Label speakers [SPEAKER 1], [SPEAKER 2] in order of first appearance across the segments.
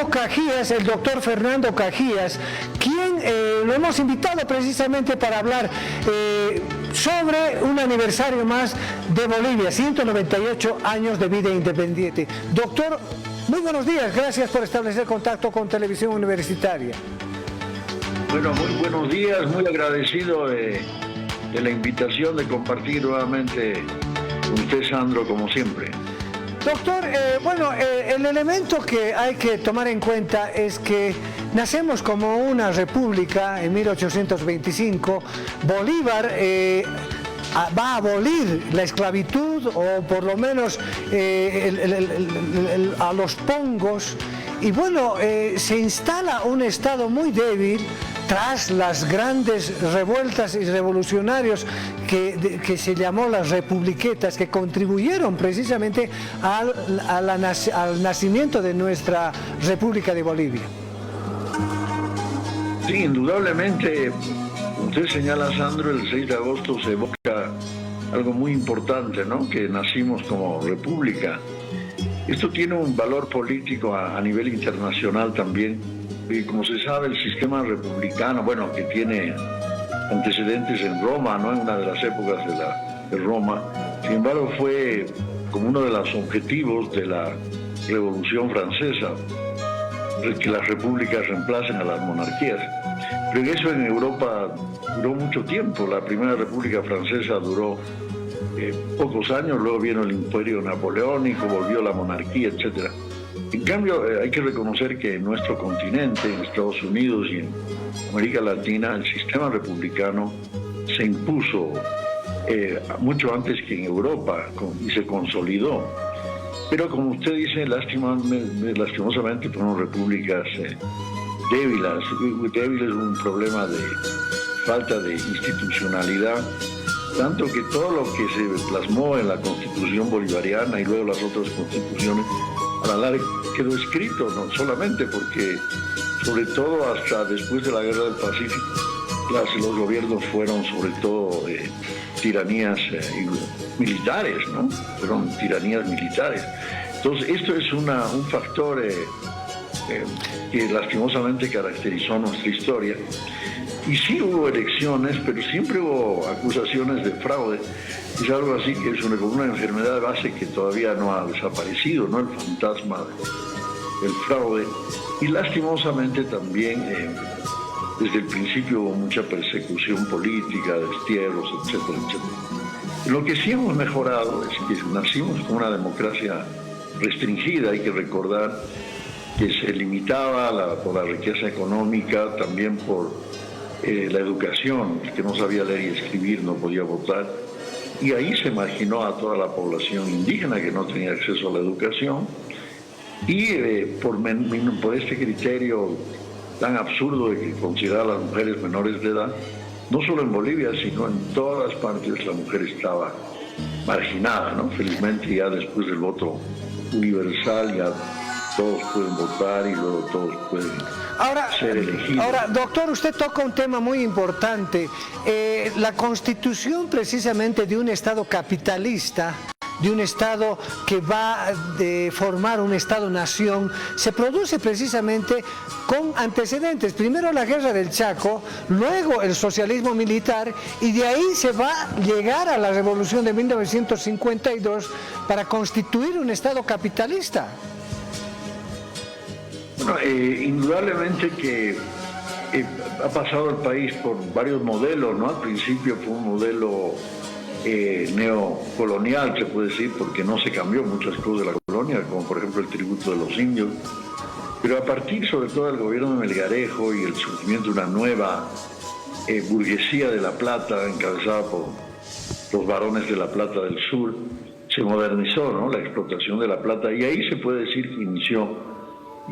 [SPEAKER 1] Fernando Cajías, el doctor Fernando Cajías, quien lo hemos invitado precisamente para hablar sobre un aniversario más de Bolivia, 198 años de vida independiente. Doctor, muy buenos días, gracias por establecer contacto con Televisión Universitaria.
[SPEAKER 2] Bueno, muy buenos días, muy agradecido de la invitación de compartir nuevamente con usted, Sandro, como siempre.
[SPEAKER 1] Doctor, el elemento que hay que tomar en cuenta es que nacemos como una república en 1825. Bolívar va a abolir la esclavitud, o por lo menos a los pongos, y bueno, se instala un Estado muy débil tras las grandes revueltas y revolucionarios que se llamó las republiquetas, que contribuyeron precisamente al nacimiento de nuestra República de Bolivia.
[SPEAKER 2] Sí, indudablemente, usted señala, Sandro, el 6 de agosto se evoca algo muy importante, ¿no? Que nacimos como república. Esto tiene un valor político a nivel internacional también. Y como se sabe, el sistema republicano, bueno, que tiene antecedentes en Roma, ¿no? En una de las épocas de Roma, sin embargo fue como uno de los objetivos de la Revolución Francesa, que las repúblicas reemplacen a las monarquías. Pero eso en Europa duró mucho tiempo. La primera república francesa duró pocos años, luego vino el imperio napoleónico, volvió la monarquía, etcétera. En cambio, hay que reconocer que en nuestro continente, en Estados Unidos y en América Latina, el sistema republicano se impuso mucho antes que en Europa y se consolidó. Pero como usted dice, lastimosamente fueron repúblicas débiles. Débiles, un problema de falta de institucionalidad, tanto que todo lo que se plasmó en la Constitución bolivariana y luego las otras constituciones, para la quedó escrito, no solamente porque, sobre todo hasta después de la Guerra del Pacífico, los gobiernos fueron sobre todo tiranías militares, ¿no? Fueron tiranías militares. Entonces, esto es un factor que lastimosamente caracterizó nuestra historia. Y sí hubo elecciones, pero siempre hubo acusaciones de fraude. Es algo así que es una enfermedad de base que todavía no ha desaparecido, ¿no? El fantasma del fraude. Y lastimosamente también desde el principio hubo mucha persecución política, destierros, etcétera, etcétera. Lo que sí hemos mejorado es que nacimos con una democracia restringida. Hay que recordar que se limitaba por la riqueza económica, también por la educación. El que no sabía leer y escribir no podía votar. Y ahí se marginó a toda la población indígena que no tenía acceso a la educación. Y por este criterio tan absurdo de que considerar a las mujeres menores de edad, no solo en Bolivia, sino en todas partes la mujer estaba marginada, ¿no? Felizmente ya después del voto universal ya todos pueden votar y luego todos pueden ser elegidos.
[SPEAKER 1] Ahora, doctor, usted toca un tema muy importante. La constitución precisamente de un Estado capitalista, de un Estado que va a formar un Estado-nación, se produce precisamente con antecedentes. Primero la Guerra del Chaco, luego el socialismo militar, y de ahí se va a llegar a la Revolución de 1952 para constituir un Estado capitalista.
[SPEAKER 2] Bueno, indudablemente que ha pasado el país por varios modelos, ¿no? Al principio fue un modelo neocolonial, se puede decir, porque no se cambió muchas cosas de la colonia, como por ejemplo el tributo de los indios, pero a partir sobre todo del gobierno de Melgarejo y el surgimiento de una nueva burguesía de La Plata, encabezada por los varones de La Plata del Sur, se modernizó, ¿no? La explotación de la plata, y ahí se puede decir que inició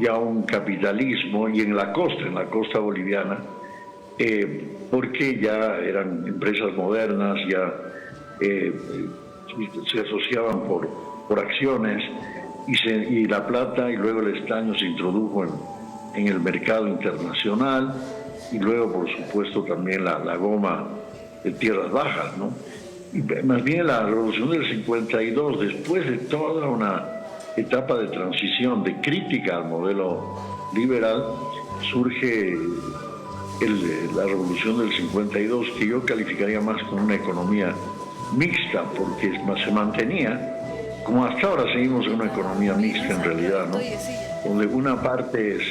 [SPEAKER 2] ya un capitalismo, y en la costa boliviana, porque ya eran empresas modernas, ya se asociaban por acciones, y la plata y luego el estaño se introdujo en el mercado internacional, y luego por supuesto también la goma de tierras bajas, ¿no? Y más bien la revolución del 52, después de toda una etapa de transición, de crítica al modelo liberal, surge la revolución del 52, que yo calificaría más como una economía mixta, porque se mantenía, como hasta ahora seguimos en una economía mixta en realidad, ¿no? Donde una parte es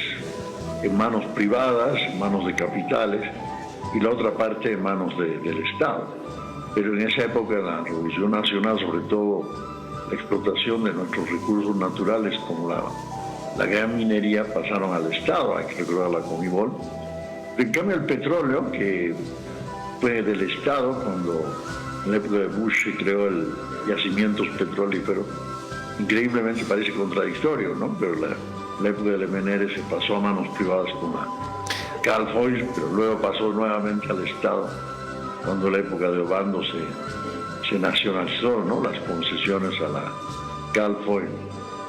[SPEAKER 2] en manos privadas, en manos de capitales, y la otra parte en manos del Estado. Pero en esa época, la Revolución Nacional, sobre todo la explotación de nuestros recursos naturales, como la gran minería, pasaron al Estado, hay que recordar la Comibol. En cambio, el petróleo, que fue del Estado, cuando en la época de Bush se creó el yacimientos petrolíferos, increíblemente parece contradictorio, ¿no? Pero la época del MNR se pasó a manos privadas con la Gulf Oil, pero luego pasó nuevamente al Estado, cuando la época de Obando se nacionalizó, ¿no? Las concesiones a la Gulf Oil.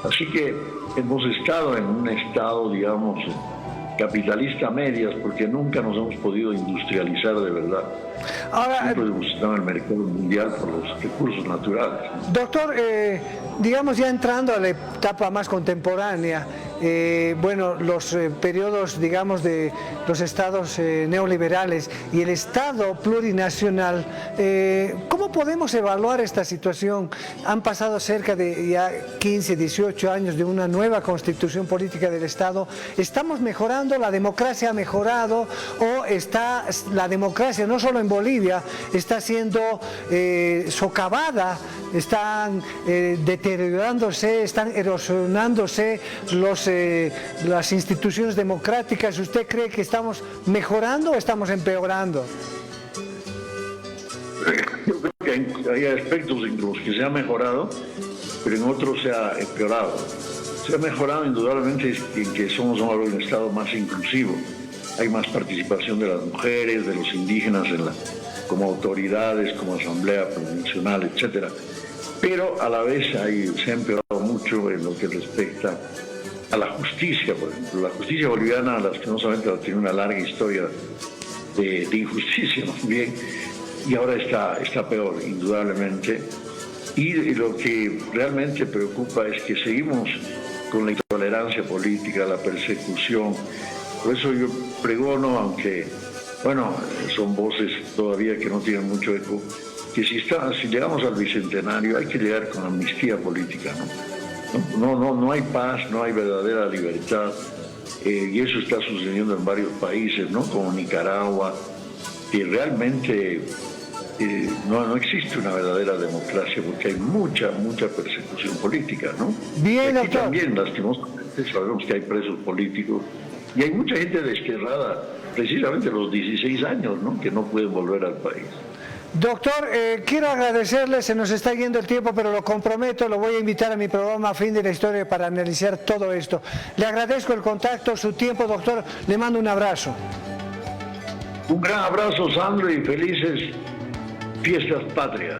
[SPEAKER 2] Así que hemos estado en un estado, digamos, capitalista a medias, porque nunca nos hemos podido industrializar de verdad.
[SPEAKER 1] Ahora,
[SPEAKER 2] siempre hemos estado en el mercado mundial por los recursos naturales.
[SPEAKER 1] Doctor, digamos, ya entrando a la etapa más contemporánea, bueno, los periodos, digamos, de los estados neoliberales y el estado plurinacional, ¿cómo podemos evaluar esta situación? Han pasado cerca de ya 15, 18 años de una nueva constitución política del estado. ¿Estamos mejorando? ¿La democracia ha mejorado? ¿O está la democracia, no solo en Bolivia, está siendo socavada? Están deteriorándose, están erosionándose las instituciones democráticas. ¿Usted cree que estamos mejorando o estamos empeorando?
[SPEAKER 2] Yo creo que hay aspectos en los que se ha mejorado, pero en otros se ha empeorado. Se ha mejorado indudablemente en que somos ahora un Estado más inclusivo. Hay más participación de las mujeres, de los indígenas como autoridades, como asamblea plurinacional, etcétera. Pero a la vez se ha empeorado mucho en lo que respecta a la justicia, por ejemplo. La justicia boliviana, lastimosamente, tiene una larga historia de injusticia, más bien, y ahora está peor, indudablemente. Y lo que realmente preocupa es que seguimos con la intolerancia política, la persecución. Por eso yo pregono, aunque, bueno, son voces todavía que no tienen mucho eco, que si llegamos al bicentenario hay que llegar con amnistía política, ¿no? No hay paz, no hay verdadera libertad, y eso está sucediendo en varios países, ¿no? Como Nicaragua, que realmente no existe una verdadera democracia porque hay mucha persecución política, ¿no?
[SPEAKER 1] Bien,
[SPEAKER 2] y aquí
[SPEAKER 1] doctor.
[SPEAKER 2] también, lastimosamente, sabemos que hay presos políticos y hay mucha gente desterrada precisamente a los 16 años, ¿no? Que no pueden volver al país.
[SPEAKER 1] Doctor, quiero agradecerle, se nos está yendo el tiempo, pero lo comprometo, lo voy a invitar a mi programa Fin de la Historia para analizar todo esto. Le agradezco el contacto, su tiempo, doctor, le mando un abrazo.
[SPEAKER 2] Un gran abrazo, Sandro, y felices fiestas patrias.